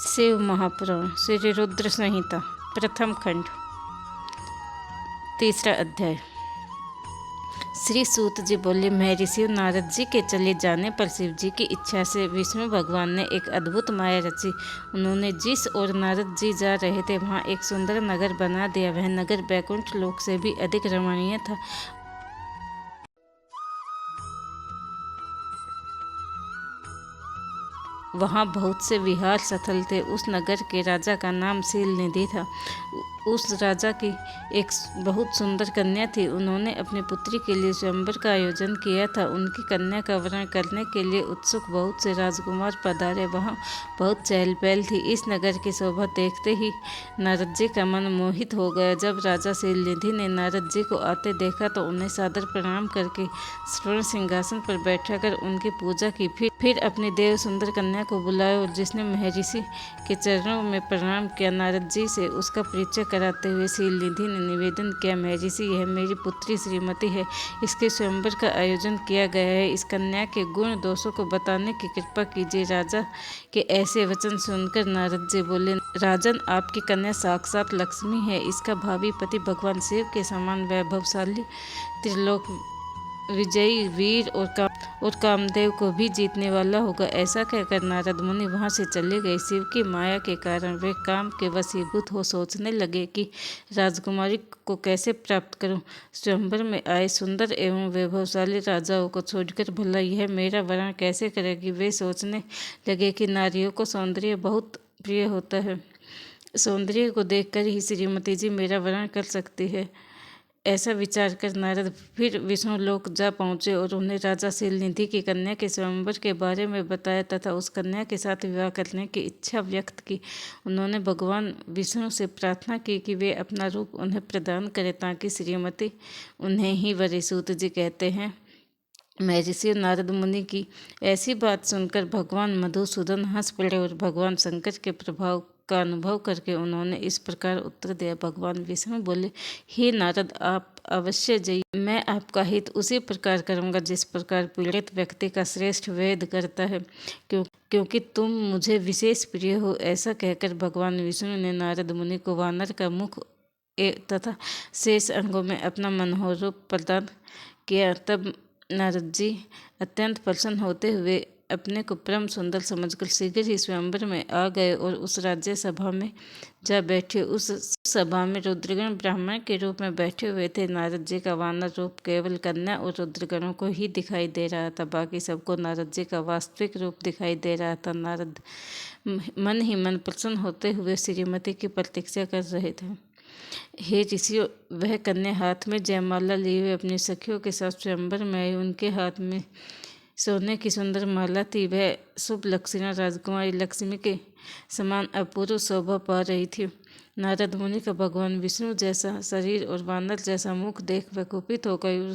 शिव महापुराण श्री रुद्र संहिता प्रथम खंड तीसरा अध्याय। श्री सूत जी बोले, महर्षि नारद जी के चले जाने पर शिव जी की इच्छा से विष्णु भगवान ने एक अद्भुत माया रची। उन्होंने जिस ओर नारद जी जा रहे थे वहाँ एक सुंदर नगर बना दिया। वह नगर बैकुंठ लोक से भी अधिक रमणीय था। वहाँ बहुत से विहार स्थल थे। उस नगर के राजा का नाम शीलनिधि था। उस राजा की एक बहुत सुंदर कन्या थी। उन्होंने अपनी पुत्री के लिए स्वयंवर का आयोजन किया था। उनकी कन्या का वरण करने के लिए उत्सुक बहुत से राजकुमार पधारे। वहाँ बहुत चहल पहल थी। इस नगर की शोभा देखते ही नारद जी का मन मोहित हो गया। जब राजा शीलनिधि ने नारद जी को आते देखा तो उन्हें सादर प्रणाम करके स्वर्ण सिंहासन पर बैठाकर उनकी पूजा की। फिर अपनी देव सुंदर कन्या को बुलाया और जिसने महर्षि के चरणों में प्रणाम किया। नारद जी से उसका परिचय कराते हुए शीलनिधि ने निवेदन किया, महर्षि, यह मेरी पुत्री श्रीमती है। इसके स्वयंवर का आयोजन किया गया है। इस कन्या के गुण दोषों को बताने की कृपा कीजिए। राजा के ऐसे वचन सुनकर नारद जी बोले, राजन, आपकी कन्या साक्षात लक्ष्मी है। इसका भावी पति भगवान शिव के समान वैभवशाली, त्रिलोक विजयी, वीर और कामदेव को भी जीतने वाला होगा। ऐसा कहकर नारद मुनि वहाँ से चले गए। शिव की माया के कारण वे काम के वशीभूत हो सोचने लगे कि राजकुमारी को कैसे प्राप्त करूं। स्वयंवर में आए सुंदर एवं वैभवशाली राजाओं को छोड़कर भला यह मेरा वरण कैसे करेगी। वे सोचने लगे कि नारियों को सौंदर्य बहुत प्रिय होता है। सौंदर्य को देखकर ही श्रीमती जी मेरा वरण कर सकती है। ऐसा विचार कर नारद फिर विष्णु लोक जा पहुँचे और उन्हें राजा शीलनिधि की कन्या के स्वयंवर के बारे में बताया तथा उस कन्या के साथ विवाह करने की इच्छा व्यक्त की। उन्होंने भगवान विष्णु से प्रार्थना की कि वे अपना रूप उन्हें प्रदान करें ताकि श्रीमती उन्हें ही वरी। सूत जी कहते हैं, महर्षि नारद मुनि की ऐसी बात सुनकर भगवान मधुसूदन हंस पड़े और भगवान शंकर के प्रभाव का अनुभव करके उन्होंने इस प्रकार उत्तर दिया। भगवान विष्णु बोले, हे नारद, आप अवश्य जाइए। मैं आपका हित उसी प्रकार करूंगा जिस प्रकार पीड़ित व्यक्ति का श्रेष्ठ वैद्य करता है, क्योंकि तुम मुझे विशेष प्रिय हो। ऐसा कहकर भगवान विष्णु ने नारद मुनि को वानर का मुख तथा शेष अंगों में अपना मनोहर रूप प्रदान किया। तब नारद जी अत्यंत प्रसन्न होते हुए अपने को परम सुंदर समझकर शीघ्र ही स्वयंवर में आ गए और उस राज्य सभा में जा बैठे। उस सभा में रुद्रगण ब्राह्मण के रूप में बैठे हुए थे। नारद जी का वानर रूप केवल कन्या और रुद्रगणों को ही दिखाई दे रहा था। बाकी सबको नारद जी का वास्तविक रूप दिखाई दे रहा था। नारद मन ही मन प्रसन्न होते हुए श्रीमती की प्रतीक्षा कर रहे थे। हे ऋषियों, वह कन्या हाथ में जयमाला लिए हुए अपनी सखियों के साथ स्वयंवर में आई। उनके हाथ में सोने की सुंदर माला थी। वह शुभ लक्षणा राजकुमारी लक्ष्मी के समान अपूर्व शोभा पा रही थी। नारद मुनि का भगवान विष्णु जैसा शरीर और वानर जैसा मुख देख वह कुपित हो गई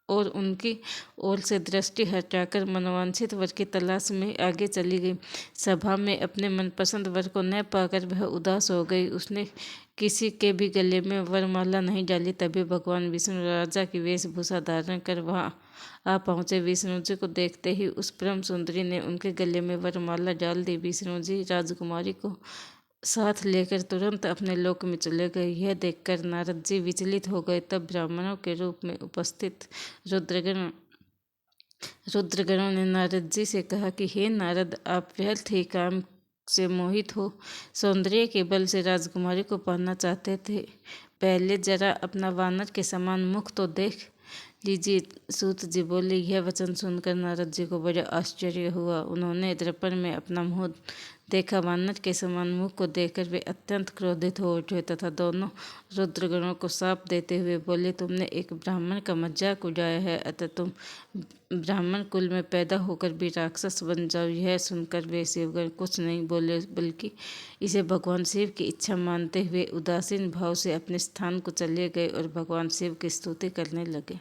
और उनकी ओर से दृष्टि हटाकर मनोवांछित वर की तलाश में आगे चली गई। सभा में अपने मनपसंद वर को न पाकर वह उदास हो गई। उसने किसी के भी गले में वरमाला नहीं डाली। तभी भगवान विष्णु राजा की वेशभूषा धारण कर वहाँ आ पहुँचे। विष्णु जी को देखते ही उस परम सुंदरी ने उनके गले में वरमाला डाल दी। विष्णु जी राजकुमारी को साथ लेकर तुरंत अपने लोक में चले गए। यह देखकर नारद जी विचलित हो गए। तब ब्राह्मणों के रूप में उपस्थित रुद्रगणों ने नारद जी से कहा कि हे नारद, आप व्यर्थ ही काम से मोहित हो सौंदर्य के बल से राजकुमारी को पाना चाहते थे। पहले जरा अपना वानर के समान मुख तो देख लीजिए। सूत जी बोले, यह वचन सुनकर नारद जी को बड़ा आश्चर्य हुआ। उन्होंने दर्पण में अपना मुँह देखा। वानर के समान मुख को देखकर वे अत्यंत क्रोधित हो उठे तथा दोनों रुद्रगणों को शाप देते हुए बोले, तुमने एक ब्राह्मण का मजाक उड़ाया है, अतः तुम ब्राह्मण कुल में पैदा होकर भी राक्षस बन जाओ। यह सुनकर वे शिवगण कुछ नहीं बोले, बल्कि इसे भगवान शिव की इच्छा मानते हुए उदासीन भाव से अपने स्थान को चले गए और भगवान शिव की स्तुति करने लगे।